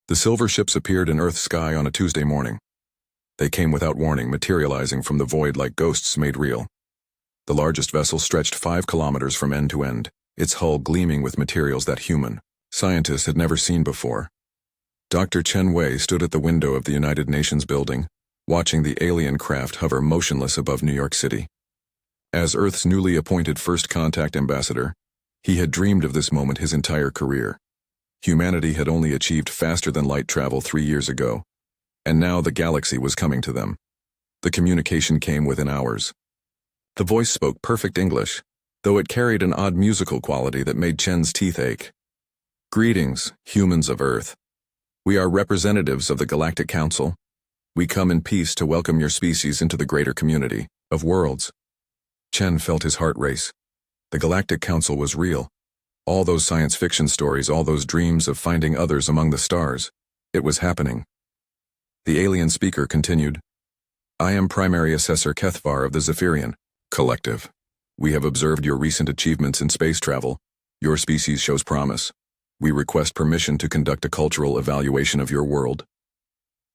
The silver ships appeared in Earth's sky on a Tuesday morning. They came without warning, materializing from the void like ghosts made real. The largest vessel stretched 5 kilometers from end to end, its hull gleaming with materials that human scientists had never seen before. Dr. Chen Wei stood at the window of the United Nations building, watching the alien craft hover motionless above New York City. As Earth's newly appointed first contact ambassador, he had dreamed of this moment his entire career. Humanity had only achieved faster-than-light travel 3 years ago, and now the galaxy was coming to them. The communication came within hours. The voice spoke perfect English, though it carried an odd musical quality that made Chen's teeth ache. "Greetings, humans of Earth. We are representatives of the Galactic Council. We come in peace to welcome your species into the greater community of worlds." Chen felt his heart race. The Galactic Council was real. All those science fiction stories, all those dreams of finding others among the stars. It was happening. The alien speaker continued, "I am Primary Assessor Kethvar of the Zephyrian Collective. We have observed your recent achievements in space travel. Your species shows promise. We request permission to conduct a cultural evaluation of your world."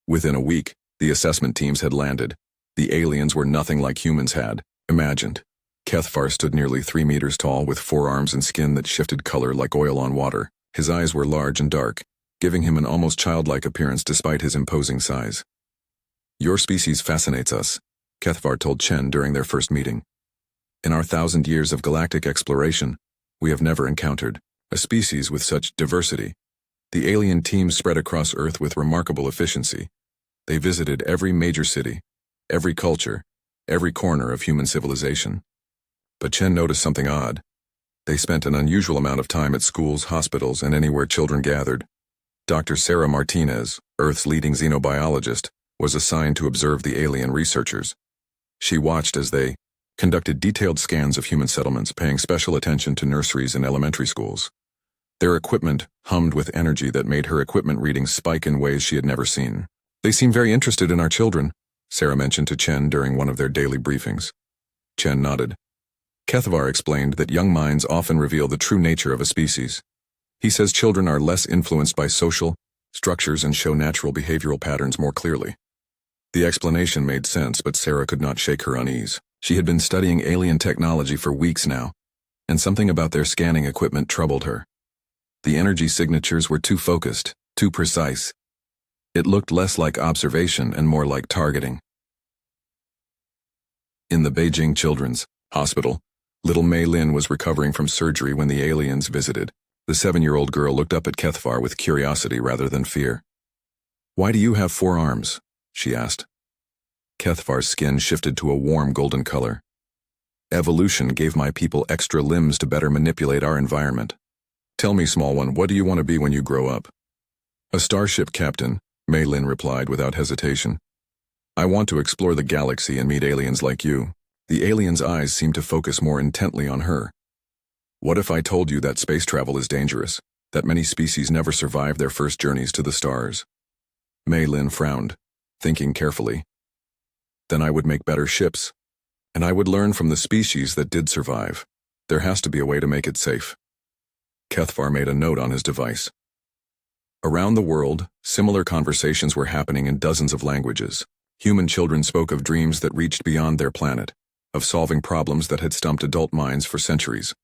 Within a week, the assessment teams had landed. The aliens were nothing like humans had imagined. Kethvar stood nearly 3 meters tall with 4 arms and skin that shifted color like oil on water. His eyes were large and dark, giving him an almost childlike appearance despite his imposing size. "Your species fascinates us," Kethvar told Chen during their first meeting. "In our 1,000 years of galactic exploration, we have never encountered a species with such diversity." The alien team spread across Earth with remarkable efficiency. They visited every major city, every culture, every corner of human civilization. But Chen noticed something odd. They spent an unusual amount of time at schools, hospitals, and anywhere children gathered. Dr. Sarah Martinez, Earth's leading xenobiologist, was assigned to observe the alien researchers. She watched as they conducted detailed scans of human settlements, paying special attention to nurseries and elementary schools. Their equipment hummed with energy that made her equipment readings spike in ways she had never seen. "They seem very interested in our children," Sarah mentioned to Chen during one of their daily briefings. Chen nodded. Kethvar explained that young minds often reveal the true nature of a species. He says children are less influenced by social structures and show natural behavioral patterns more clearly. The explanation made sense, but Sarah could not shake her unease. She had been studying alien technology for weeks now, and something about their scanning equipment troubled her. The energy signatures were too focused, too precise. It looked less like observation and more like targeting. In the Beijing Children's Hospital, little Mei Lin was recovering from surgery when the aliens visited. The 7-year-old girl looked up at Kethvar with curiosity rather than fear. "Why do you have 4 arms?" she asked. Kethvar's skin shifted to a warm golden color. "Evolution gave my people extra limbs to better manipulate our environment. Tell me, small one, what do you want to be when you grow up?" "A starship captain," Mei Lin replied without hesitation. "I want to explore the galaxy and meet aliens like you." The alien's eyes seemed to focus more intently on her. "What if I told you that space travel is dangerous, that many species never survive their first journeys to the stars?" Mei Lin frowned, thinking carefully. "Then I would make better ships, and I would learn from the species that did survive. There has to be a way to make it safe." Kethvar made a note on his device. Around the world, similar conversations were happening in dozens of languages. Human children spoke of dreams that reached beyond their planet, of solving problems that had stumped adult minds for centuries.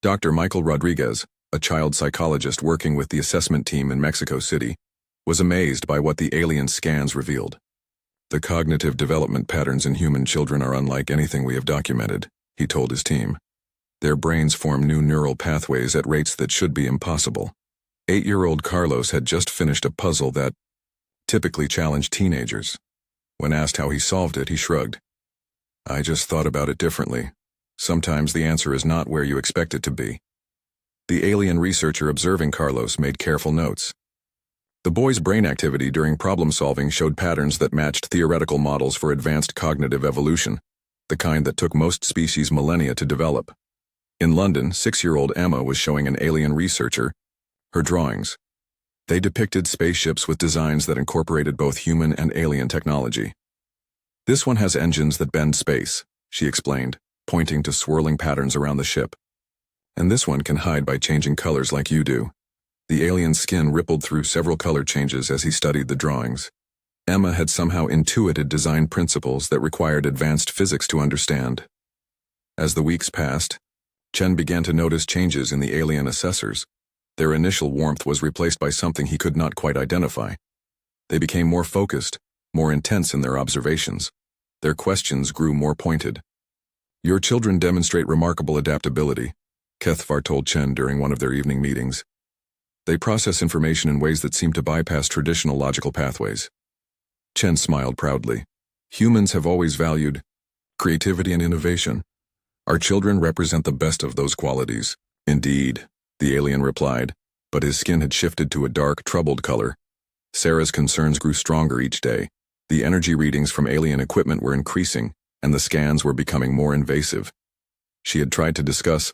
Dr. Michael Rodriguez, a child psychologist working with the assessment team in Mexico City, was amazed by what the alien scans revealed. "The cognitive development patterns in human children are unlike anything we have documented," he told his team. "Their brains form new neural pathways at rates that should be impossible." 8-year-old Carlos had just finished a puzzle that typically challenged teenagers. When asked how he solved it, he shrugged. "I just thought about it differently. Sometimes the answer is not where you expect it to be." The alien researcher observing Carlos made careful notes. The boy's brain activity during problem-solving showed patterns that matched theoretical models for advanced cognitive evolution, the kind that took most species millennia to develop. In London, 6-year-old Emma was showing an alien researcher her drawings. They depicted spaceships with designs that incorporated both human and alien technology. "This one has engines that bend space," she explained, pointing to swirling patterns around the ship. "And this one can hide by changing colors like you do." The alien's skin rippled through several color changes as he studied the drawings. Emma had somehow intuited design principles that required advanced physics to understand. As the weeks passed, Chen began to notice changes in the alien assessors. Their initial warmth was replaced by something he could not quite identify. They became more focused, more intense in their observations. Their questions grew more pointed. "Your children demonstrate remarkable adaptability," HFY told Chen during one of their evening meetings. "They process information in ways that seem to bypass traditional logical pathways." Chen smiled proudly. "Humans have always valued creativity and innovation. Our children represent the best of those qualities." "Indeed," the alien replied, but his skin had shifted to a dark, troubled color. Sarah's concerns grew stronger each day. The energy readings from alien equipment were increasing, and the scans were becoming more invasive. She had tried to discuss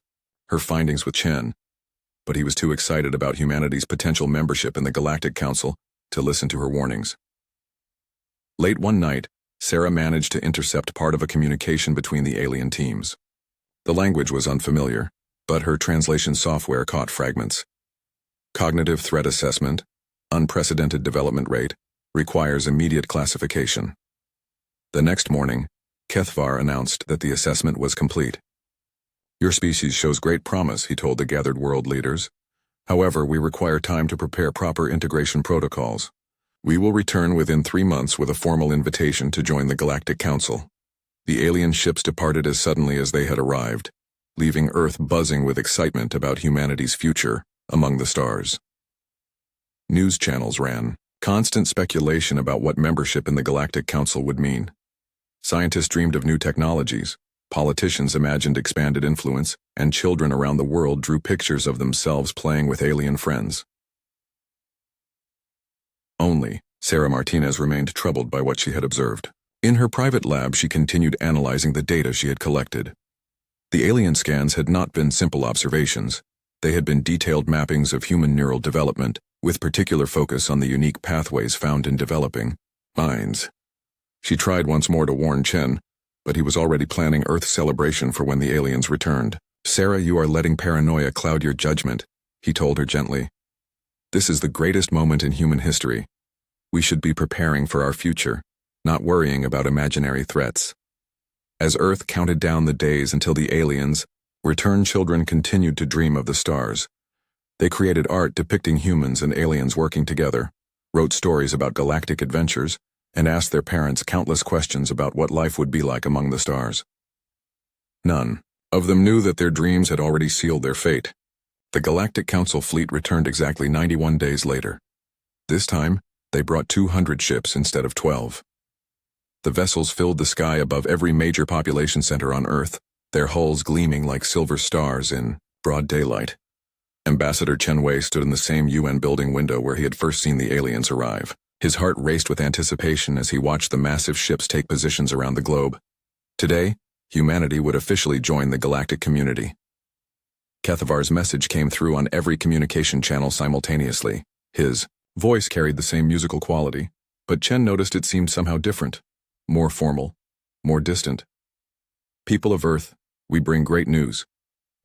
her findings with Chen, but he was too excited about humanity's potential membership in the Galactic Council to listen to her warnings. Late one night, Sarah managed to intercept part of a communication between the alien teams. The language was unfamiliar, but her translation software caught fragments. "Cognitive threat assessment, unprecedented development rate, requires immediate classification." The next morning, HFY announced that the assessment was complete. "Your species shows great promise," he told the gathered world leaders. "However, we require time to prepare proper integration protocols. We will return within 3 months with a formal invitation to join the Galactic Council." The alien ships departed as suddenly as they had arrived, leaving Earth buzzing with excitement about humanity's future among the stars. News channels ran constant speculation about what membership in the Galactic Council would mean. Scientists dreamed of new technologies, politicians imagined expanded influence, and children around the world drew pictures of themselves playing with alien friends. Only, Sarah Martinez remained troubled by what she had observed. In her private lab, she continued analyzing the data she had collected. The alien scans had not been simple observations. They had been detailed mappings of human neural development, with particular focus on the unique pathways found in developing minds. She tried once more to warn Chen, but he was already planning Earth's celebration for when the aliens returned. "Sarah, you are letting paranoia cloud your judgment," he told her gently. "This is the greatest moment in human history. We should be preparing for our future, not worrying about imaginary threats." As Earth counted down the days until the aliens' returned, children continued to dream of the stars. They created art depicting humans and aliens working together, wrote stories about galactic adventures, and asked their parents countless questions about what life would be like among the stars. None of them knew that their dreams had already sealed their fate. The Galactic Council fleet returned exactly 91 days later. This time, they brought 200 ships instead of 12. The vessels filled the sky above every major population center on Earth, their hulls gleaming like silver stars in broad daylight. Ambassador Chen Wei stood in the same UN building window where he had first seen the aliens arrive. His heart raced with anticipation as he watched the massive ships take positions around the globe. Today, humanity would officially join the galactic community. HFY's message came through on every communication channel simultaneously. His voice carried the same musical quality, but Chen noticed it seemed somehow different, more formal, more distant. "People of Earth, we bring great news.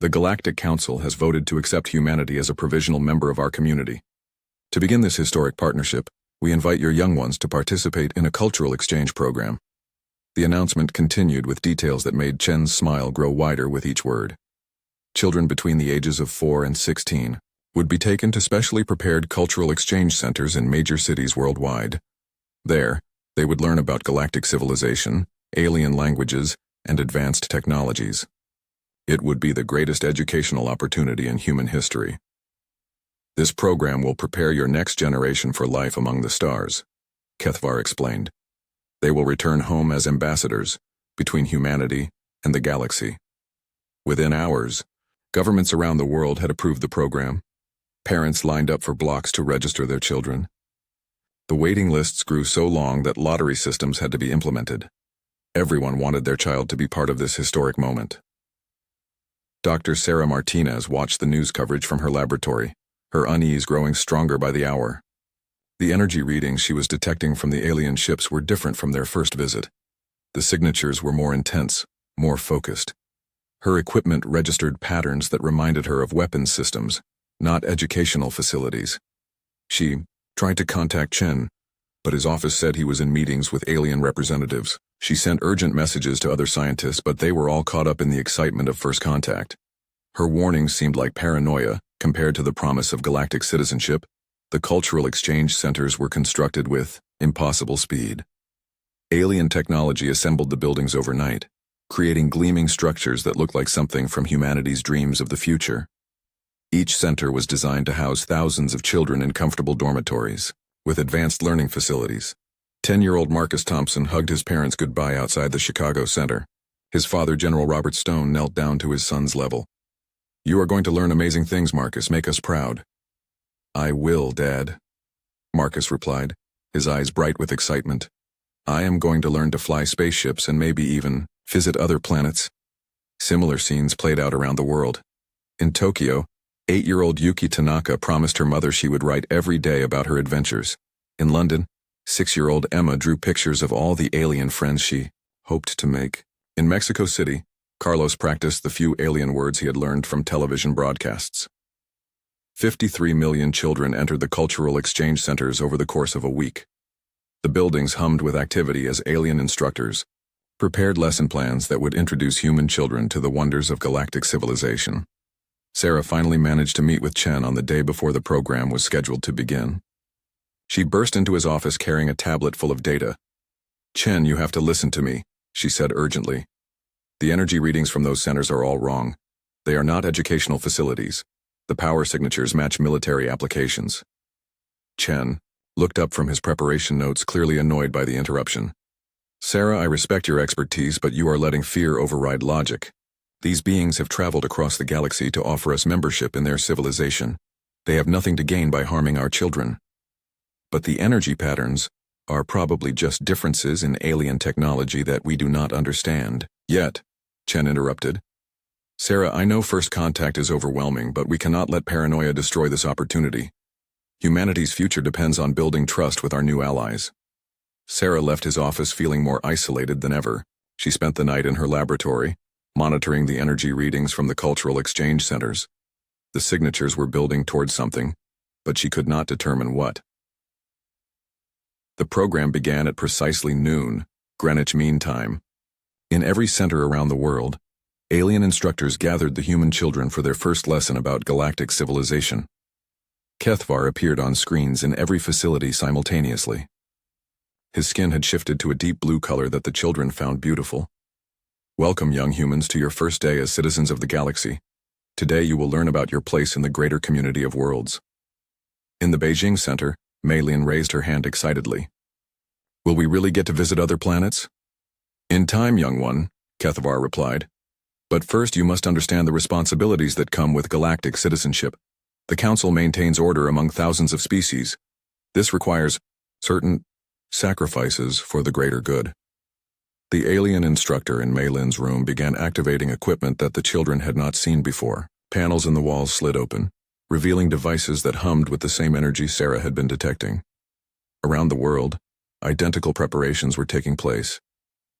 The Galactic Council has voted to accept humanity as a provisional member of our community. To begin this historic partnership, we invite your young ones to participate in a cultural exchange program." The announcement continued with details that made Chen's smile grow wider with each word. Children between the ages of 4 and 16 would be taken to specially prepared cultural exchange centers in major cities worldwide. There, they would learn about galactic civilization, alien languages, and advanced technologies. It would be the greatest educational opportunity in human history. "This program will prepare your next generation for life among the stars," HFY explained. "They will return home as ambassadors between humanity and the galaxy." Within hours, governments around the world had approved the program. Parents lined up for blocks to register their children. The waiting lists grew so long that lottery systems had to be implemented. Everyone wanted their child to be part of this historic moment. Dr. Sarah Martinez watched the news coverage from her laboratory, her unease growing stronger by the hour. The energy readings she was detecting from the alien ships were different from their first visit. The signatures were more intense, more focused. Her equipment registered patterns that reminded her of weapons systems, not educational facilities. She tried to contact Chen, but his office said he was in meetings with alien representatives. She sent urgent messages to other scientists, but they were all caught up in the excitement of first contact. Her warnings seemed like paranoia compared to the promise of galactic citizenship. The cultural exchange centers were constructed with impossible speed. Alien technology assembled the buildings overnight, creating gleaming structures that looked like something from humanity's dreams of the future. Each center was designed to house thousands of children in comfortable dormitories, with advanced learning facilities. 10-year-old Marcus Thompson hugged his parents goodbye outside the Chicago Center. His father, General Robert Stone, knelt down to his son's level. "You are going to learn amazing things, Marcus. Make us proud." "I will, Dad," Marcus replied, his eyes bright with excitement. "I am going to learn to fly spaceships and maybe even visit other planets." Similar scenes played out around the world. In Tokyo, 8-year-old Yuki Tanaka promised her mother she would write every day about her adventures. In London, 6-year-old Emma drew pictures of all the alien friends she hoped to make. In Mexico City, Carlos practiced the few alien words he had learned from television broadcasts. 53 million children entered the cultural exchange centers over the course of a week. The buildings hummed with activity as alien instructors prepared lesson plans that would introduce human children to the wonders of galactic civilization. Sarah finally managed to meet with Chen on the day before the program was scheduled to begin. She burst into his office carrying a tablet full of data. "Chen, you have to listen to me," she said urgently. "The energy readings from those centers are all wrong. They are not educational facilities. The power signatures match military applications." Chen looked up from his preparation notes, clearly annoyed by the interruption. "Sarah, I respect your expertise, but you are letting fear override logic. These beings have traveled across the galaxy to offer us membership in their civilization. They have nothing to gain by harming our children. But the energy patterns are probably just differences in alien technology that we do not understand yet," Chen interrupted. "Sarah, I know first contact is overwhelming, but we cannot let paranoia destroy this opportunity. Humanity's future depends on building trust with our new allies." Sarah left his office feeling more isolated than ever. She spent the night in her laboratory, monitoring the energy readings from the cultural exchange centers. The signatures were building towards something, but she could not determine what. The program began at precisely noon, Greenwich Mean Time. In every center around the world, alien instructors gathered the human children for their first lesson about galactic civilization. HFY appeared on screens in every facility simultaneously. His skin had shifted to a deep blue color that the children found beautiful. "Welcome, young humans, to your first day as citizens of the galaxy. Today you will learn about your place in the greater community of worlds." In the Beijing Center, Mei-Lin raised her hand excitedly. "Will we really get to visit other planets?" "In time, young one," HFY replied. "But first you must understand the responsibilities that come with galactic citizenship. The Council maintains order among thousands of species. This requires certain sacrifices for the greater good." The alien instructor in Mei-Lin's room began activating equipment that the children had not seen before. Panels in the walls slid open, revealing devices that hummed with the same energy Sarah had been detecting. Around the world, identical preparations were taking place.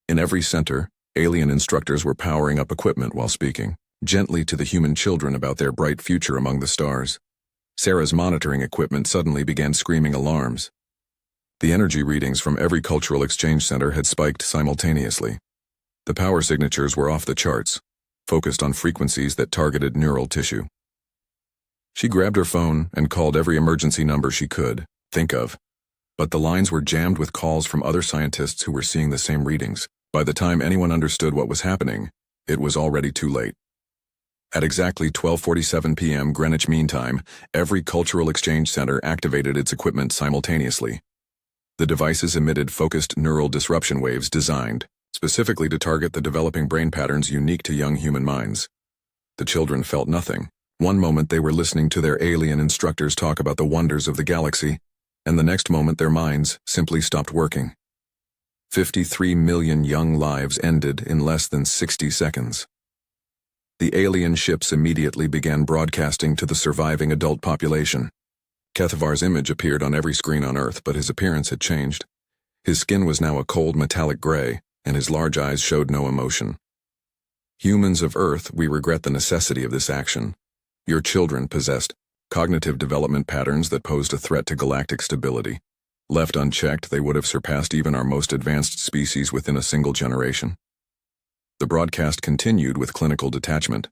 In every center, alien instructors were powering up equipment while speaking gently to the human children about their bright future among the stars. Sarah's monitoring equipment suddenly began screaming alarms. The energy readings from every cultural exchange center had spiked simultaneously. The power signatures were off the charts, focused on frequencies that targeted neural tissue. She grabbed her phone and called every emergency number she could think of, but the lines were jammed with calls from other scientists who were seeing the same readings. By the time anyone understood what was happening, it was already too late. At exactly 12:47 p.m. Greenwich Mean Time, every cultural exchange center activated its equipment simultaneously. The devices emitted focused neural disruption waves designed specifically to target the developing brain patterns unique to young human minds. The children felt nothing. One moment they were listening to their alien instructors talk about the wonders of the galaxy, and the next moment their minds simply stopped working. 53 million young lives ended in less than 60 seconds. The alien ships immediately began broadcasting to the surviving adult population. HFY's image appeared on every screen on Earth, but his appearance had changed. His skin was now a cold metallic gray, and his large eyes showed no emotion. "Humans of Earth, we regret the necessity of this action. Your children possessed cognitive development patterns that posed a threat to galactic stability. Left unchecked, they would have surpassed even our most advanced species within a single generation. The broadcast continued with clinical detachment.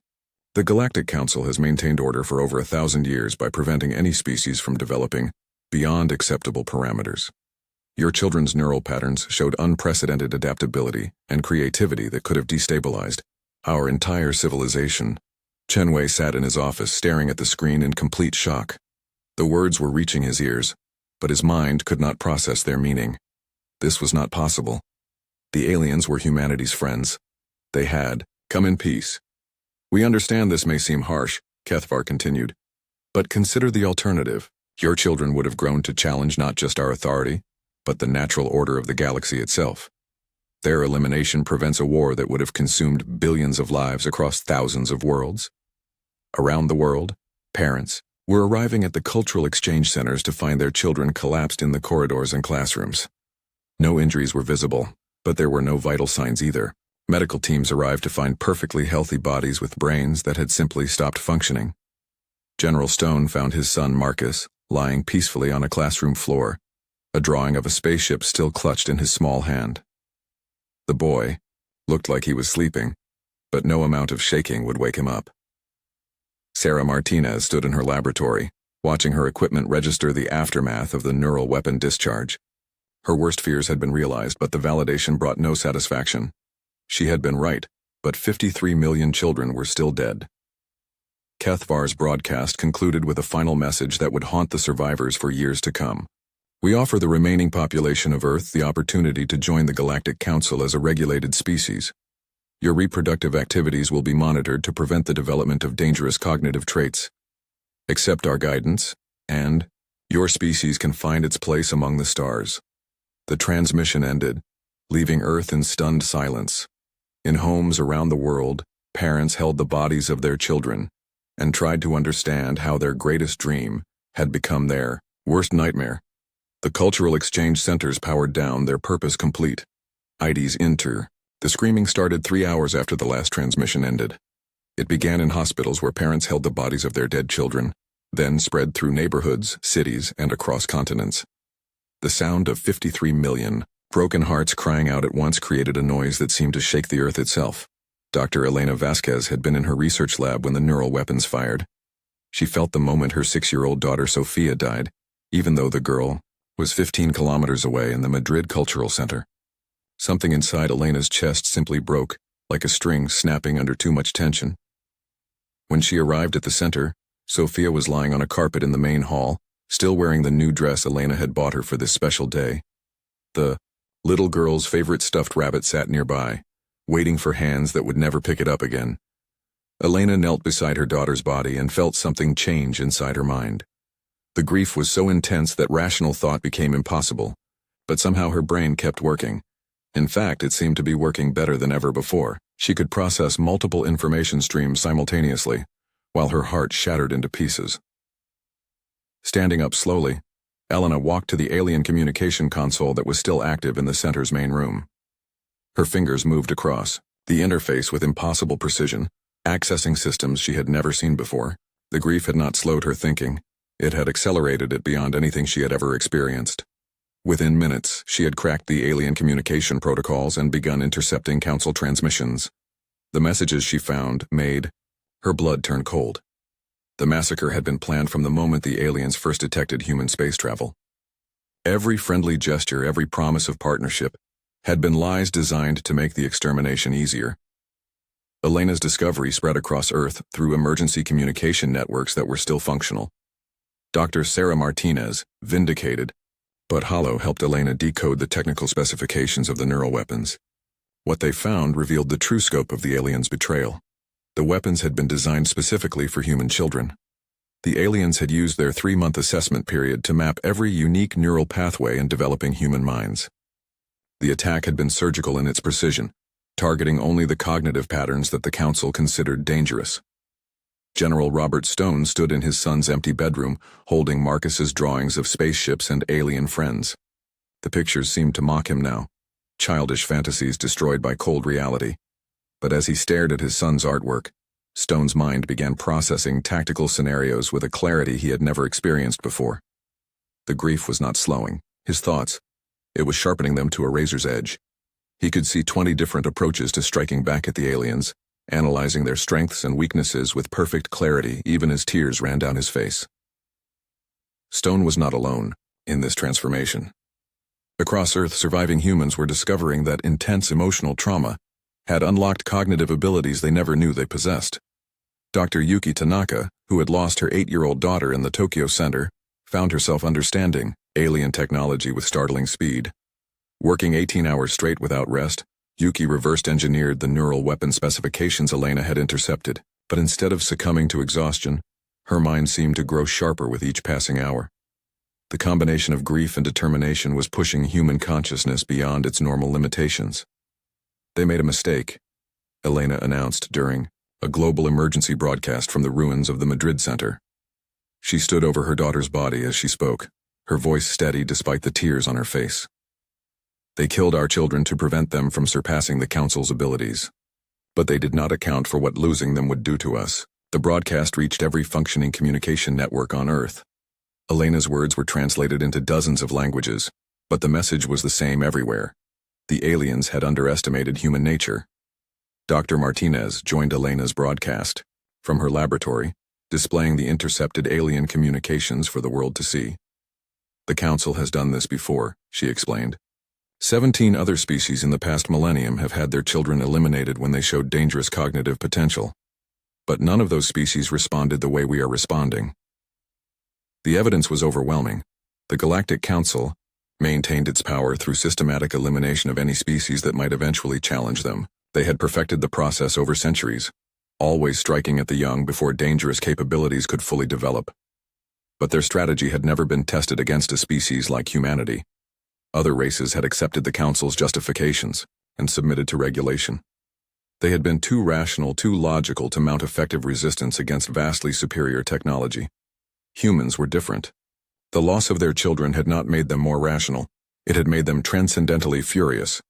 The Galactic Council has maintained order for over 1,000 years by preventing any species from developing beyond acceptable parameters. Your children's neural patterns showed unprecedented adaptability and creativity that could have destabilized our entire civilization. Chen Wei sat in his office staring at the screen in complete shock. The words were reaching his ears, but his mind could not process their meaning. This was not possible. The aliens were humanity's friends. They had come in peace. We understand this may seem harsh, HFY continued, but consider the alternative. Your children would have grown to challenge not just our authority, but the natural order of the galaxy itself. Their elimination prevents a war that would have consumed billions of lives across thousands of worlds. Around the world, parents were arriving at the cultural exchange centers to find their children collapsed in the corridors and classrooms. No injuries were visible, but there were no vital signs either. Medical teams arrived to find perfectly healthy bodies with brains that had simply stopped functioning. General Stone found his son Marcus lying peacefully on a classroom floor, a drawing of a spaceship still clutched in his small hand. The boy looked like he was sleeping, but no amount of shaking would wake him up. Sarah Martinez stood in her laboratory, watching her equipment register the aftermath of the neural weapon discharge. Her worst fears had been realized, but the validation brought no satisfaction. She had been right, but 53 million children were still dead. HFY's broadcast concluded with a final message that would haunt the survivors for years to come. We offer the remaining population of Earth the opportunity to join the Galactic Council as a regulated species. Your reproductive activities will be monitored to prevent the development of dangerous cognitive traits. Accept our guidance, and your species can find its place among the stars. The transmission ended, leaving Earth in stunned silence. In homes around the world, parents held the bodies of their children and tried to understand how their greatest dream had become their worst nightmare. The cultural exchange centers powered down, their purpose complete. IDs enter. The screaming started 3 hours after the last transmission ended. It began in hospitals where parents held the bodies of their dead children, then spread through neighborhoods, cities, and across continents. The sound of 53 million broken hearts crying out at once created a noise that seemed to shake the Earth itself. Dr. Elena Vasquez had been in her research lab when the neural weapons fired. She felt the moment her 6-year-old daughter Sophia died, even though the girl was 15 kilometers away in the Madrid Cultural Center. Something inside Elena's chest simply broke, like a string snapping under too much tension. When she arrived at the center, Sophia was lying on a carpet in the main hall, still wearing the new dress Elena had bought her for this special day. The little girl's favorite stuffed rabbit sat nearby, waiting for hands that would never pick it up again. Elena knelt beside her daughter's body and felt something change inside her mind. The grief was so intense that rational thought became impossible, but somehow her brain kept working. In fact, it seemed to be working better than ever before. She could process multiple information streams simultaneously, while her heart shattered into pieces. Standing up slowly, Elena walked to the alien communication console that was still active in the center's main room. Her fingers moved across the interface with impossible precision, accessing systems she had never seen before. The grief had not slowed her thinking. It had accelerated it beyond anything she had ever experienced. Within minutes, she had cracked the alien communication protocols and begun intercepting council transmissions. The messages she found made her blood turn cold. The massacre had been planned from the moment the aliens first detected human space travel. Every friendly gesture, every promise of partnership, had been lies designed to make the extermination easier. Elena's discovery spread across Earth through emergency communication networks that were still functional. Dr. Sarah Martinez, vindicated, but hollow, helped Elena decode the technical specifications of the neural weapons. What they found revealed the true scope of the aliens' betrayal. The weapons had been designed specifically for human children. The aliens had used their 3-month assessment period to map every unique neural pathway in developing human minds. The attack had been surgical in its precision, targeting only the cognitive patterns that the Council considered dangerous. General Robert Stone stood in his son's empty bedroom, holding Marcus's drawings of spaceships and alien friends. The pictures seemed to mock him now, childish fantasies destroyed by cold reality. But as he stared at his son's artwork, Stone's mind began processing tactical scenarios with a clarity he had never experienced before. The grief was not slowing his thoughts. It was sharpening them to a razor's edge. He could see 20 different approaches to striking back at the aliens, analyzing their strengths and weaknesses with perfect clarity even as tears ran down his face. Stone was not alone in this transformation. Across Earth, surviving humans were discovering that intense emotional trauma had unlocked cognitive abilities they never knew they possessed. Dr. Yuki Tanaka, who had lost her 8-year-old daughter in the Tokyo Center, found herself understanding alien technology with startling speed. Working 18 hours straight without rest, Yuki reversed engineered the neural weapon specifications Elena had intercepted, but instead of succumbing to exhaustion, her mind seemed to grow sharper with each passing hour. The combination of grief and determination was pushing human consciousness beyond its normal limitations. They made a mistake, Elena announced during a global emergency broadcast from the ruins of the Madrid Center. She stood over her daughter's body as she spoke, her voice steady despite the tears on her face. They killed our children to prevent them from surpassing the Council's abilities. But they did not account for what losing them would do to us. The broadcast reached every functioning communication network on Earth. Elena's words were translated into dozens of languages, but the message was the same everywhere. The aliens had underestimated human nature. Dr. Martinez joined Elena's broadcast from her laboratory, displaying the intercepted alien communications for the world to see. The Council has done this before, she explained. 17 other species in the past millennium have had their children eliminated when they showed dangerous cognitive potential. But none of those species responded the way we are responding. The evidence was overwhelming. The Galactic Council maintained its power through systematic elimination of any species that might eventually challenge them. They had perfected the process over centuries, always striking at the young before dangerous capabilities could fully develop. But their strategy had never been tested against a species like humanity. Other races had accepted the Council's justifications and submitted to regulation. They had been too rational, too logical to mount effective resistance against vastly superior technology. Humans were different. The loss of their children had not made them more rational. It had made them transcendently furious.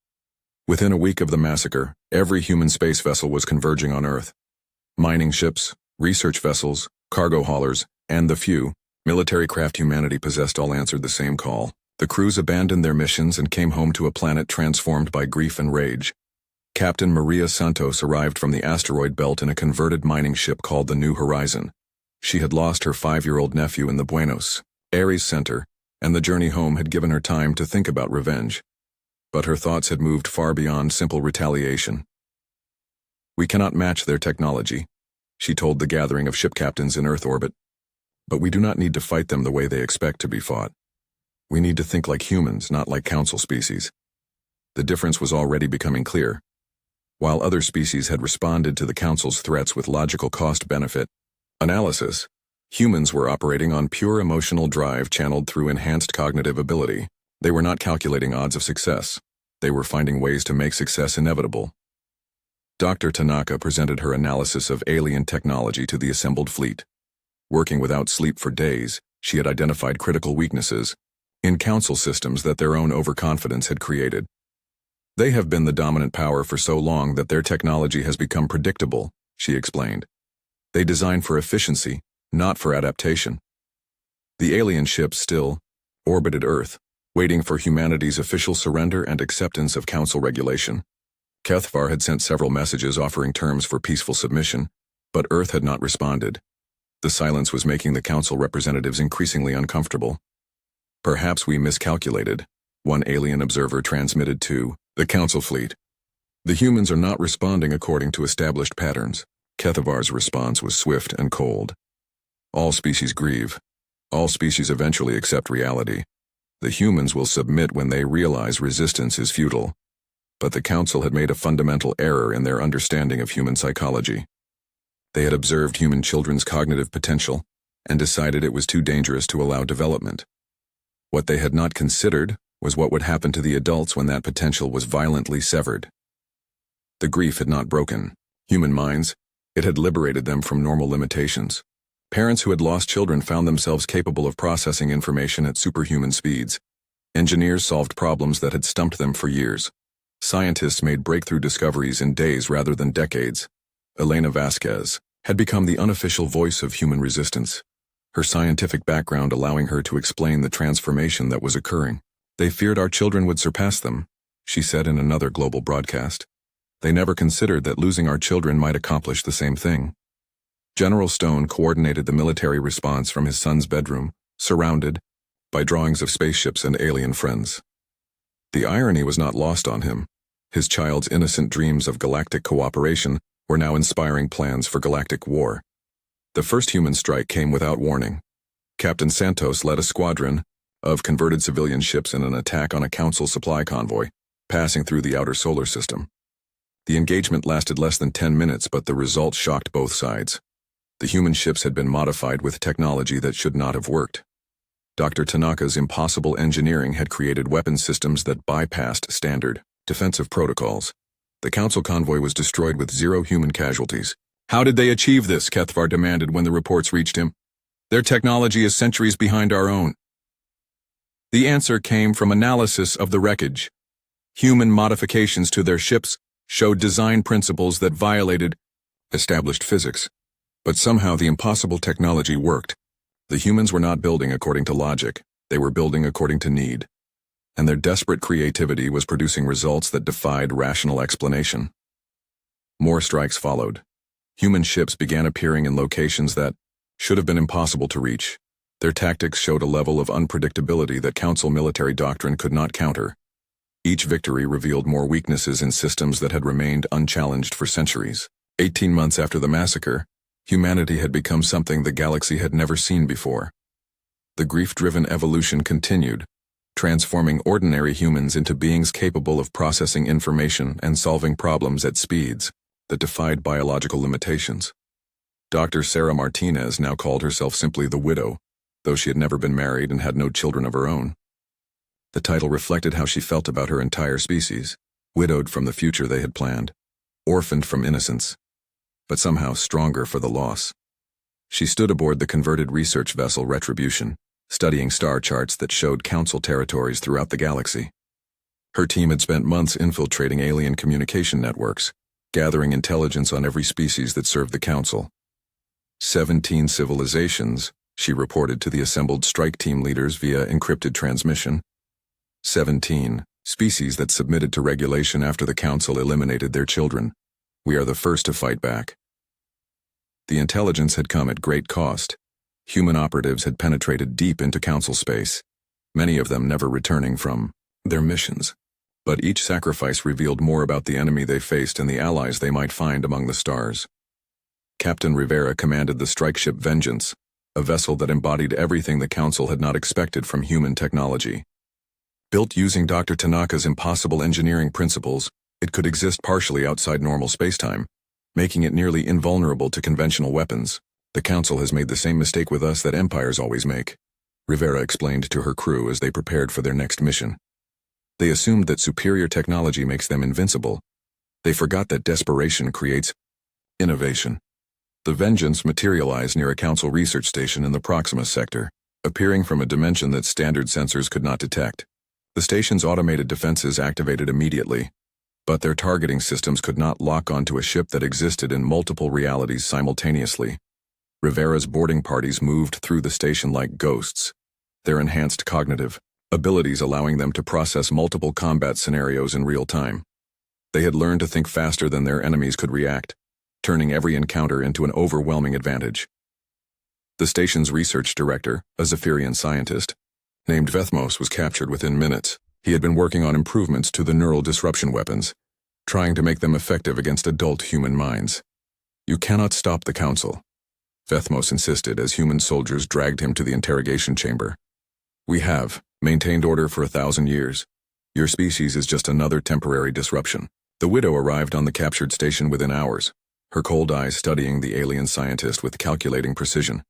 Within a week of the massacre, every human space vessel was converging on Earth. Mining ships, research vessels, cargo haulers, and the few military craft humanity possessed all answered the same call. The crews abandoned their missions and came home to a planet transformed by grief and rage. Captain Maria Santos arrived from the asteroid belt in a converted mining ship called the New Horizon. She had lost her 5-year-old nephew in the Buenos Aires Center, and the journey home had given her time to think about revenge. But her thoughts had moved far beyond simple retaliation. We cannot match their technology, she told the gathering of ship captains in Earth orbit. But we do not need to fight them the way they expect to be fought. We need to think like humans, not like Council species. The difference was already becoming clear. While other species had responded to the Council's threats with logical cost-benefit analysis, humans were operating on pure emotional drive channeled through enhanced cognitive ability. They were not calculating odds of success. They were finding ways to make success inevitable. Dr. Tanaka presented her analysis of alien technology to the assembled fleet. Working without sleep for days, she had identified critical weaknesses in Council systems that their own overconfidence had created. They have been the dominant power for so long that their technology has become predictable, she explained. They design for efficiency, not for adaptation. The alien ships still orbited Earth, waiting for humanity's official surrender and acceptance of Council regulation. Kethvar had sent several messages offering terms for peaceful submission, but Earth had not responded. The silence was making the Council representatives increasingly uncomfortable. Perhaps we miscalculated, one alien observer transmitted to the Council fleet. The humans are not responding according to established patterns. Kethavar's response was swift and cold. All species grieve. All species eventually accept reality. The humans will submit when they realize resistance is futile. But the Council had made a fundamental error in their understanding of human psychology. They had observed human children's cognitive potential and decided it was too dangerous to allow development. What they had not considered was what would happen to the adults when that potential was violently severed. The grief had not broken human minds. It had liberated them from normal limitations. Parents who had lost children found themselves capable of processing information at superhuman speeds. Engineers solved problems that had stumped them for years. Scientists made breakthrough discoveries in days rather than decades. Elena Vasquez, had become the unofficial voice of human resistance, her scientific background allowing her to explain the transformation that was occurring. They feared our children would surpass them, she said in another global broadcast. They never considered that losing our children might accomplish the same thing. General Stone coordinated the military response from his son's bedroom, surrounded by drawings of spaceships and alien friends. The irony was not lost on him. His child's innocent dreams of galactic cooperation were now inspiring plans for galactic war. The first human strike came without warning. Captain Santos led a squadron of converted civilian ships in an attack on a Council supply convoy, passing through the outer solar system. The engagement lasted less than 10 minutes, but the result shocked both sides. The human ships had been modified with technology that should not have worked. Dr. Tanaka's impossible engineering had created weapon systems that bypassed standard defensive protocols. The Council convoy was destroyed with 0 human casualties. How did they achieve this? Kethvar demanded when the reports reached him. Their technology is centuries behind our own. The answer came from analysis of the wreckage. Human modifications to their ships showed design principles that violated established physics. But somehow the impossible technology worked. The humans were not building according to logic, they were building according to need. And their desperate creativity was producing results that defied rational explanation. More strikes followed. Human ships began appearing in locations that should have been impossible to reach. Their tactics showed a level of unpredictability that Council military doctrine could not counter. Each victory revealed more weaknesses in systems that had remained unchallenged for centuries. 18 months after the massacre, humanity had become something the galaxy had never seen before. The grief-driven evolution continued, transforming ordinary humans into beings capable of processing information and solving problems at speeds that defied biological limitations. Dr. Sarah Martinez now called herself simply the Widow, though she had never been married and had no children of her own. The title reflected how she felt about her entire species, widowed from the future they had planned, orphaned from innocence, but somehow stronger for the loss. She stood aboard the converted research vessel Retribution, studying star charts that showed Council territories throughout the galaxy. Her team had spent months infiltrating alien communication networks, gathering intelligence on every species that served the Council. 17 civilizations, she reported to the assembled strike team leaders via encrypted transmission. 17 species that submitted to regulation after the Council eliminated their children. We are the first to fight back. The intelligence had come at great cost. Human operatives had penetrated deep into Council space, many of them never returning from their missions. But each sacrifice revealed more about the enemy they faced and the allies they might find among the stars. Captain Rivera commanded the strike ship Vengeance, a vessel that embodied everything the Council had not expected from human technology. Built using Dr. Tanaka's impossible engineering principles, it could exist partially outside normal spacetime, making it nearly invulnerable to conventional weapons. The Council has made the same mistake with us that empires always make, Rivera explained to her crew as they prepared for their next mission. They assumed that superior technology makes them invincible. They forgot that desperation creates innovation. The Vengeance materialized near a Council research station in the Proxima sector, appearing from a dimension that standard sensors could not detect. The station's automated defenses activated immediately, but their targeting systems could not lock onto a ship that existed in multiple realities simultaneously. Rivera's boarding parties moved through the station like ghosts, their enhanced cognitive abilities allowing them to process multiple combat scenarios in real time. They had learned to think faster than their enemies could react, turning every encounter into an overwhelming advantage. The station's research director, a Zephyrian scientist, named Vethmos, was captured within minutes. He had been working on improvements to the neural disruption weapons, trying to make them effective against adult human minds. You cannot stop the Council, Vethmos insisted as human soldiers dragged him to the interrogation chamber. We have maintained order for 1,000 years. Your species is just another temporary disruption. The Widow arrived on the captured station within hours, her cold eyes studying the alien scientist with calculating precision.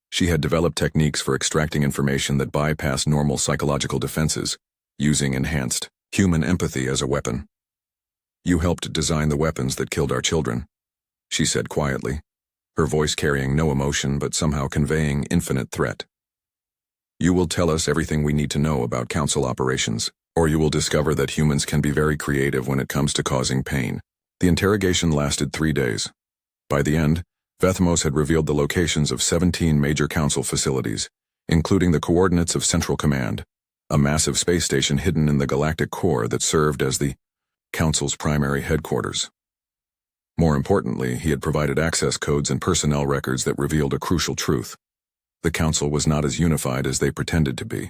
She had developed techniques for extracting information that bypassed normal psychological defenses, using enhanced human empathy as a weapon. You helped design the weapons that killed our children, she said quietly, her voice carrying no emotion but somehow conveying infinite threat. You will tell us everything we need to know about Council operations, or you will discover that humans can be very creative when it comes to causing pain. The interrogation lasted 3 days. By the end, Vethmos had revealed the locations of 17 major Council facilities, including the coordinates of Central Command, a massive space station hidden in the galactic core that served as the Council's primary headquarters. More importantly, he had provided access codes and personnel records that revealed a crucial truth. The Council was not as unified as they pretended to be.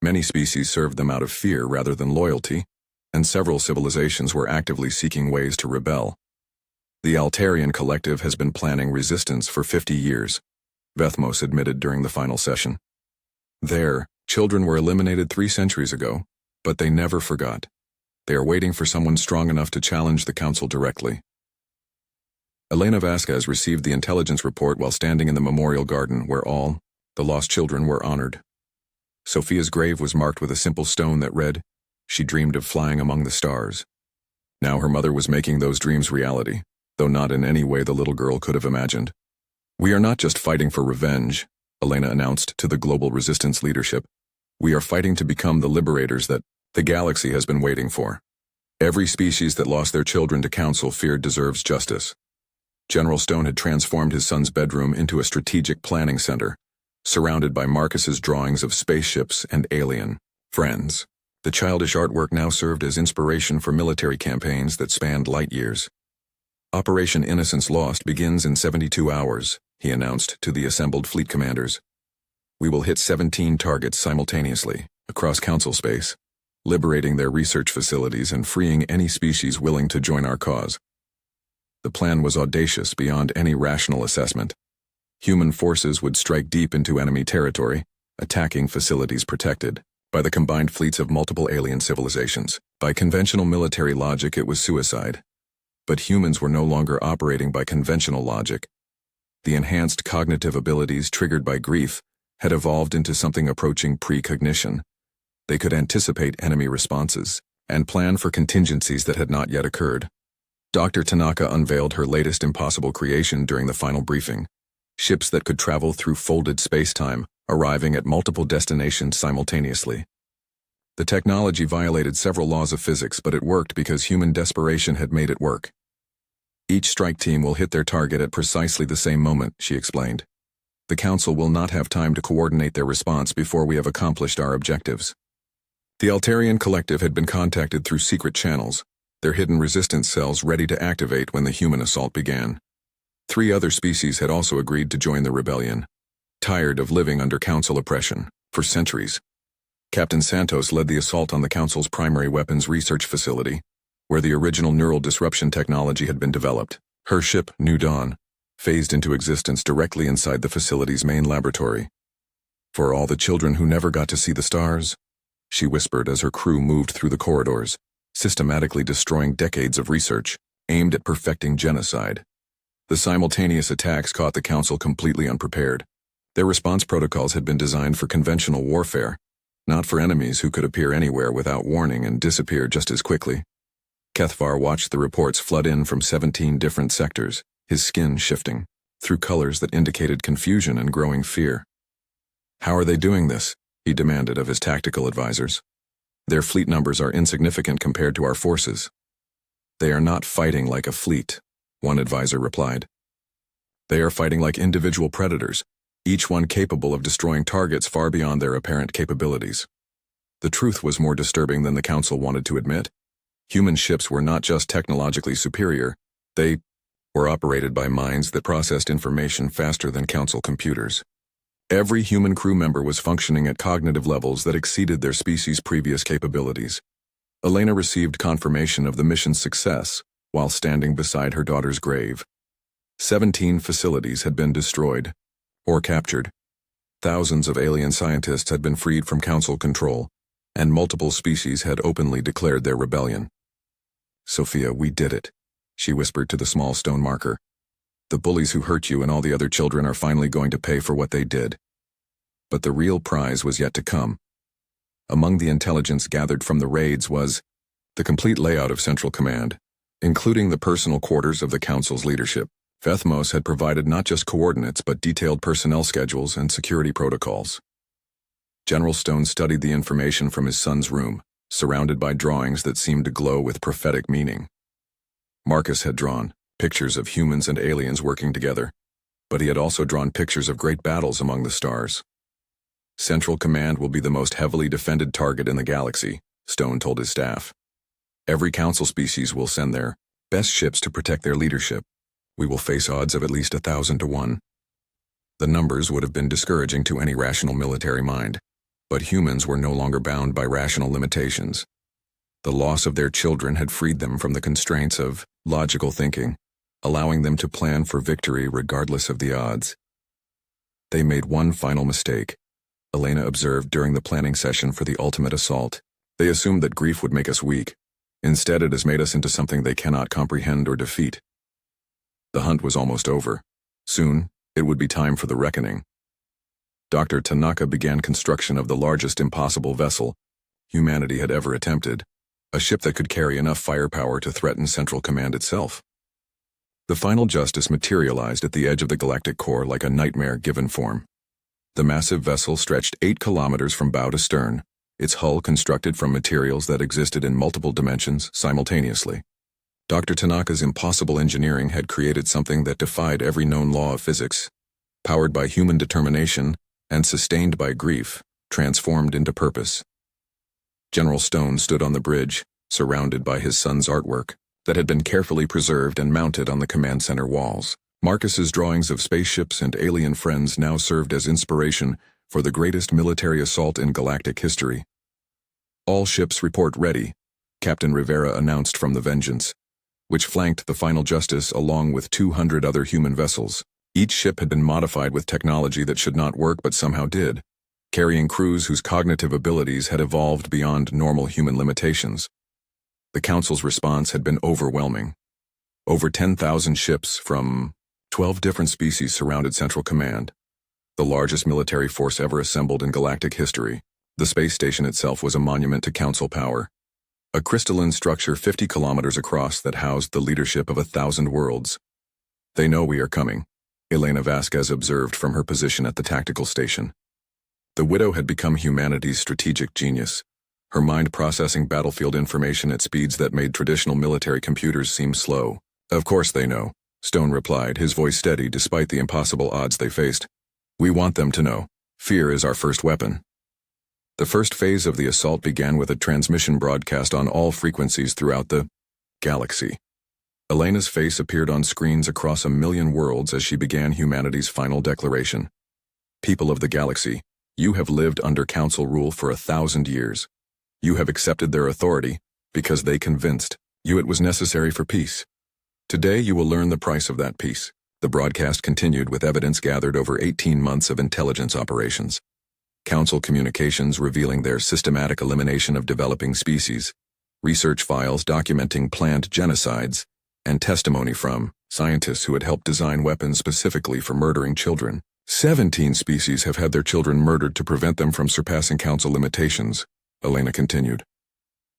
Many species served them out of fear rather than loyalty, and several civilizations were actively seeking ways to rebel. The Altarian Collective has been planning resistance for 50 years, Vethmos admitted during the final session. Their children were eliminated 3 centuries ago, but they never forgot. They are waiting for someone strong enough to challenge the Council directly. Elena Vasquez received the intelligence report while standing in the memorial garden where all the lost children were honored. Sophia's grave was marked with a simple stone that read, "She dreamed of flying among the stars." Now her mother was making those dreams reality, though not in any way the little girl could have imagined. "We are not just fighting for revenge," Elena announced to the global resistance leadership. "We are fighting to become the liberators that the galaxy has been waiting for. Every species that lost their children to Council fear deserves justice." General Stone had transformed his son's bedroom into a strategic planning center, surrounded by Marcus's drawings of spaceships and alien friends. The childish artwork now served as inspiration for military campaigns that spanned light years. "Operation Innocence Lost begins in 72 hours, he announced to the assembled fleet commanders. "We will hit 17 targets simultaneously, across Council space, liberating their research facilities and freeing any species willing to join our cause." The plan was audacious beyond any rational assessment. Human forces would strike deep into enemy territory, attacking facilities protected by the combined fleets of multiple alien civilizations. By conventional military logic, it was suicide. But humans were no longer operating by conventional logic. The enhanced cognitive abilities triggered by grief had evolved into something approaching precognition. They could anticipate enemy responses and plan for contingencies that had not yet occurred. Dr. Tanaka unveiled her latest impossible creation during the final briefing: ships that could travel through folded space-time, arriving at multiple destinations simultaneously. The technology violated several laws of physics, but it worked because human desperation had made it work. "Each strike team will hit their target at precisely the same moment," she explained. "The Council will not have time to coordinate their response before we have accomplished our objectives." The Altarian Collective had been contacted through secret channels, their hidden resistance cells ready to activate when the human assault began. 3 other species had also agreed to join the rebellion, tired of living under Council oppression for centuries. Captain Santos led the assault on the Council's primary weapons research facility, where the original neural disruption technology had been developed. Her ship, New Dawn, phased into existence directly inside the facility's main laboratory. "For all the children who never got to see the stars," she whispered as her crew moved through the corridors, systematically destroying decades of research aimed at perfecting genocide. The simultaneous attacks caught the Council completely unprepared. Their response protocols had been designed for conventional warfare, not for enemies who could appear anywhere without warning and disappear just as quickly. Kethvar watched the reports flood in from 17 different sectors, his skin shifting through colors that indicated confusion and growing fear. "How are they doing this?" he demanded of his tactical advisors. "Their fleet numbers are insignificant compared to our forces." "They are not fighting like a fleet," one advisor replied. "They are fighting like individual predators, each one capable of destroying targets far beyond their apparent capabilities." The truth was more disturbing than the Council wanted to admit. Human ships were not just technologically superior, they were operated by minds that processed information faster than Council computers. Every human crew member was functioning at cognitive levels that exceeded their species' previous capabilities. Elena received confirmation of the mission's success while standing beside her daughter's grave. 17 facilities had been destroyed or captured. Thousands of alien scientists had been freed from Council control, and multiple species had openly declared their rebellion. "Sophia, we did it," she whispered to the small stone marker. "The bullies who hurt you and all the other children are finally going to pay for what they did." But the real prize was yet to come. Among the intelligence gathered from the raids was the complete layout of Central Command, including the personal quarters of the Council's leadership. Vethmos had provided not just coordinates but detailed personnel schedules and security protocols. General Stone studied the information from his son's room, surrounded by drawings that seemed to glow with prophetic meaning. Marcus had drawn pictures of humans and aliens working together, but he had also drawn pictures of great battles among the stars. Central Command will be the most heavily defended target in the galaxy, Stone told his staff. Every council species will send their best ships to protect their leadership. We will face odds of at least 1,000 to 1. The numbers would have been discouraging to any rational military mind, but humans were no longer bound by rational limitations. The loss of their children had freed them from the constraints of logical thinking, allowing them to plan for victory regardless of the odds. They made one final mistake, Elena observed during the planning session for the ultimate assault. They assumed that grief would make us weak. Instead, it has made us into something they cannot comprehend or defeat. The hunt was almost over. Soon, it would be time for the reckoning. Dr. Tanaka began construction of the largest impossible vessel humanity had ever attempted, a ship that could carry enough firepower to threaten Central Command itself. The final justice materialized at the edge of the galactic core like a nightmare given form. The massive vessel stretched 8 kilometers from bow to stern, its hull constructed from materials that existed in multiple dimensions simultaneously. Dr. Tanaka's impossible engineering had created something that defied every known law of physics, powered by human determination and sustained by grief, transformed into purpose. General Stone stood on the bridge, surrounded by his son's artwork that had been carefully preserved and mounted on the command center walls. Marcus's drawings of spaceships and alien friends now served as inspiration for the greatest military assault in galactic history. All ships report ready, Captain Rivera announced from the Vengeance, which flanked the final justice along with 200 other human vessels. Each ship had been modified with technology that should not work but somehow did, carrying crews whose cognitive abilities had evolved beyond normal human limitations. The Council's response had been overwhelming. Over 10,000 ships from 12 different species surrounded Central Command, the largest military force ever assembled in galactic history. The space station itself was a monument to Council power, a crystalline structure 50 kilometers across that housed the leadership of 1,000 worlds. They know we are coming, Elena Vasquez observed from her position at the tactical station. The Widow had become humanity's strategic genius, her mind processing battlefield information at speeds that made traditional military computers seem slow. Of course they know, Stone replied, his voice steady despite the impossible odds they faced. We want them to know. Fear is our first weapon. The first phase of the assault began with a transmission broadcast on all frequencies throughout the galaxy. Elena's face appeared on screens across 1,000,000 worlds as she began humanity's final declaration. People of the galaxy, you have lived under Council rule for 1,000 years. You have accepted their authority because they convinced you it was necessary for peace. Today you will learn the price of that peace. The broadcast continued with evidence gathered over 18 months of intelligence operations. Council communications revealing their systematic elimination of developing species, research files documenting planned genocides, and testimony from scientists who had helped design weapons specifically for murdering children. 17 species have had their children murdered to prevent them from surpassing Council limitations, Elena continued.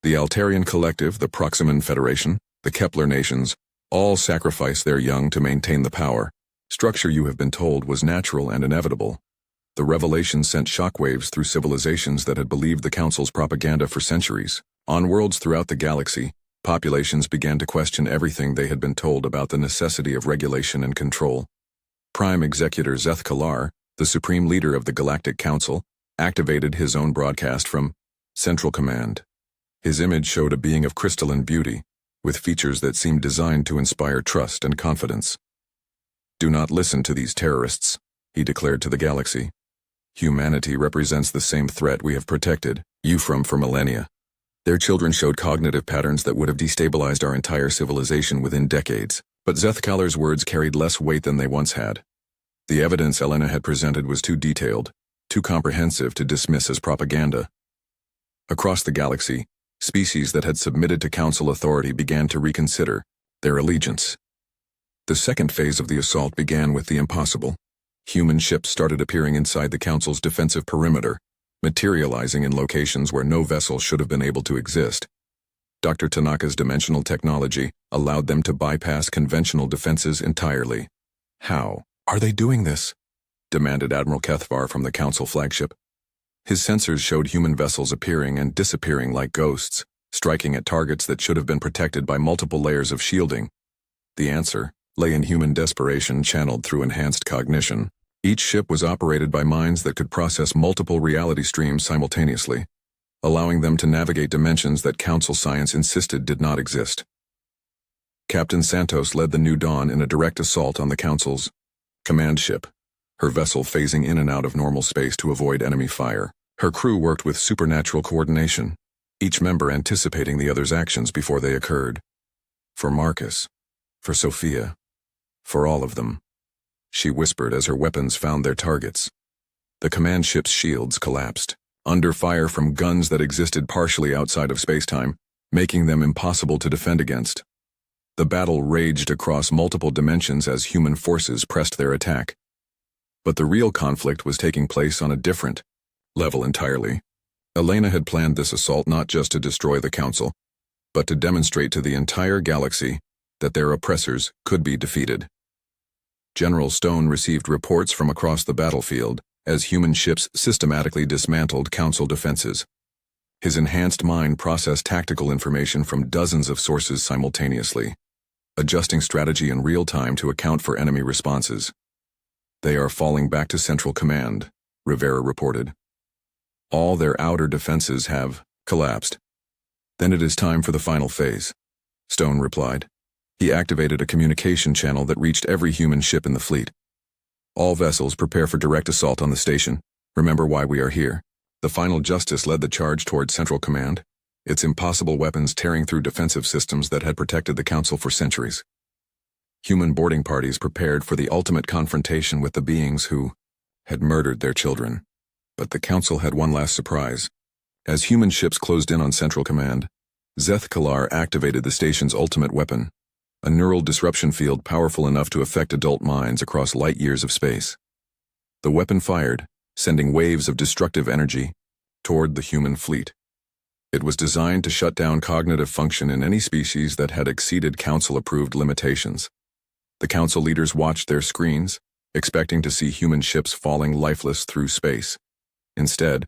The Altarian Collective, the Proximan Federation, the Kepler nations, all sacrifice their young to maintain the power. Structure you have been told was natural and inevitable. The revelation sent shockwaves through civilizations that had believed the Council's propaganda for centuries. On worlds throughout the galaxy, populations began to question everything they had been told about the necessity of regulation and control. Prime Executor Zeth Kalar, the supreme leader of the Galactic Council, activated his own broadcast from Central Command. His image showed a being of crystalline beauty, with features that seemed designed to inspire trust and confidence. Do not listen to these terrorists, he declared to the galaxy. Humanity represents the same threat we have protected you from for millennia. Their children showed cognitive patterns that would have destabilized our entire civilization within decades, but Zeth Kalar's words carried less weight than they once had. The evidence Elena had presented was too detailed, too comprehensive to dismiss as propaganda. Across the galaxy, species that had submitted to Council authority began to reconsider their allegiance. The second phase of the assault began with the impossible. Human ships started appearing inside the Council's defensive perimeter, materializing in locations where no vessel should have been able to exist. Dr. Tanaka's dimensional technology allowed them to bypass conventional defenses entirely. How are they doing this? Demanded Admiral Kethvar from the Council flagship. His sensors showed human vessels appearing and disappearing like ghosts, striking at targets that should have been protected by multiple layers of shielding. The answer lay in human desperation channeled through enhanced cognition. Each ship was operated by minds that could process multiple reality streams simultaneously, allowing them to navigate dimensions that Council science insisted did not exist. Captain Santos led the New Dawn in a direct assault on the Council's command ship, her vessel phasing in and out of normal space to avoid enemy fire. Her crew worked with supernatural coordination, each member anticipating the other's actions before they occurred. For Marcus, for Sophia, for all of them, she whispered as her weapons found their targets. The command ship's shields collapsed, under fire from guns that existed partially outside of spacetime, making them impossible to defend against. The battle raged across multiple dimensions as human forces pressed their attack. But the real conflict was taking place on a different level entirely. Elena had planned this assault not just to destroy the Council, but to demonstrate to the entire galaxy that their oppressors could be defeated. General Stone received reports from across the battlefield as human ships systematically dismantled Council defenses. His enhanced mind processed tactical information from dozens of sources simultaneously, adjusting strategy in real time to account for enemy responses. "They are falling back to Central Command," Rivera reported. "All their outer defenses have collapsed." "Then it is time for the final phase," Stone replied. He activated a communication channel that reached every human ship in the fleet. "All vessels prepare for direct assault on the station. Remember why we are here." The final justice led the charge toward Central Command, its impossible weapons tearing through defensive systems that had protected the Council for centuries. Human boarding parties prepared for the ultimate confrontation with the beings who had murdered their children. But the Council had one last surprise. As human ships closed in on Central Command, Zeth Kalar activated the station's ultimate weapon, a neural disruption field powerful enough to affect adult minds across light years of space. The weapon fired, sending waves of destructive energy toward the human fleet. It was designed to shut down cognitive function in any species that had exceeded Council-approved limitations. The Council leaders watched their screens, expecting to see human ships falling lifeless through space. Instead,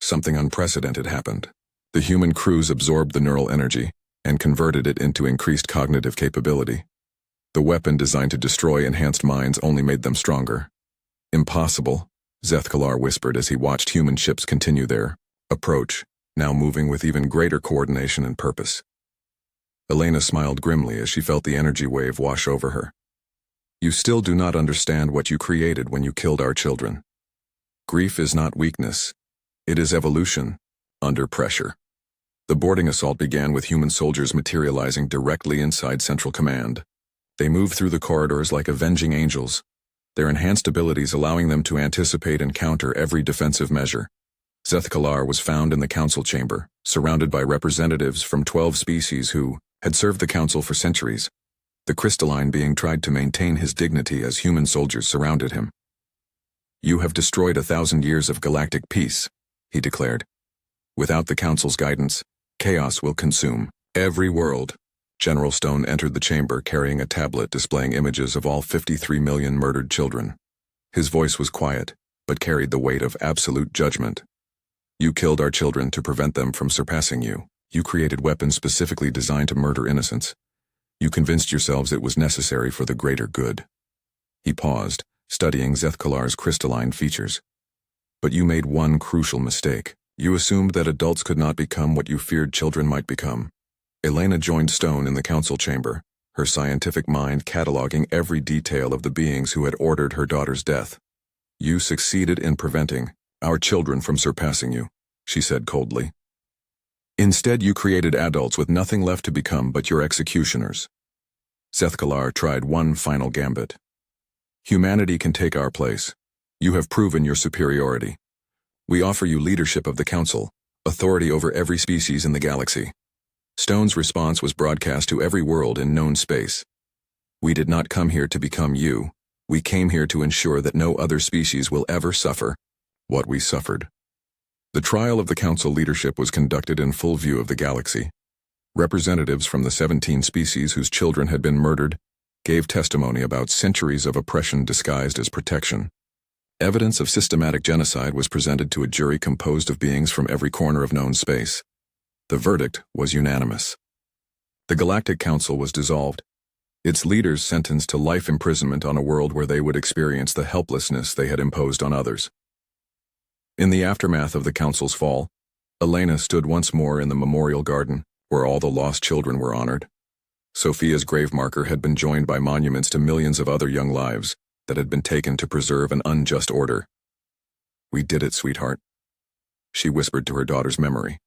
something unprecedented happened. The human crews absorbed the neural energy and converted it into increased cognitive capability. The weapon designed to destroy enhanced minds only made them stronger. "Impossible," Zeth Kalar whispered as he watched human ships continue their approach, now moving with even greater coordination and purpose. Elena smiled grimly as she felt the energy wave wash over her. "You still do not understand what you created when you killed our children. Grief is not weakness. It is evolution, under pressure." The boarding assault began with human soldiers materializing directly inside Central Command. They moved through the corridors like avenging angels, their enhanced abilities allowing them to anticipate and counter every defensive measure. Zeth Kalar was found in the Council chamber, surrounded by representatives from 12 species who had served the Council for centuries. The crystalline being tried to maintain his dignity as human soldiers surrounded him. "You have destroyed 1,000 years of galactic peace," he declared. "Without the Council's guidance, chaos will consume every world." General Stone entered the chamber carrying a tablet displaying images of all 53 million murdered children. His voice was quiet, but carried the weight of absolute judgment. "You killed our children to prevent them from surpassing you. You created weapons specifically designed to murder innocents. You convinced yourselves it was necessary for the greater good." He paused, studying Zeth Kalar's crystalline features. "But you made one crucial mistake. You assumed that adults could not become what you feared children might become." Elena joined Stone in the Council chamber, her scientific mind cataloging every detail of the beings who had ordered her daughter's death. "You succeeded in preventing our children from surpassing you," she said coldly. "Instead, you created adults with nothing left to become but your executioners." Zeth Kalar tried one final gambit. "Humanity can take our place. You have proven your superiority. We offer you leadership of the Council, authority over every species in the galaxy." Stone's response was broadcast to every world in known space. "We did not come here to become you. We came here to ensure that no other species will ever suffer what we suffered." The trial of the Council leadership was conducted in full view of the galaxy. Representatives from the 17 species whose children had been murdered gave testimony about centuries of oppression disguised as protection. Evidence of systematic genocide was presented to a jury composed of beings from every corner of known space. The verdict was unanimous. The Galactic Council was dissolved, its leaders sentenced to life imprisonment on a world where they would experience the helplessness they had imposed on others. In the aftermath of the Council's fall, Elena stood once more in the memorial garden, where all the lost children were honored. Sophia's grave marker had been joined by monuments to millions of other young lives that had been taken to preserve an unjust order. "We did it, sweetheart," she whispered to her daughter's memory.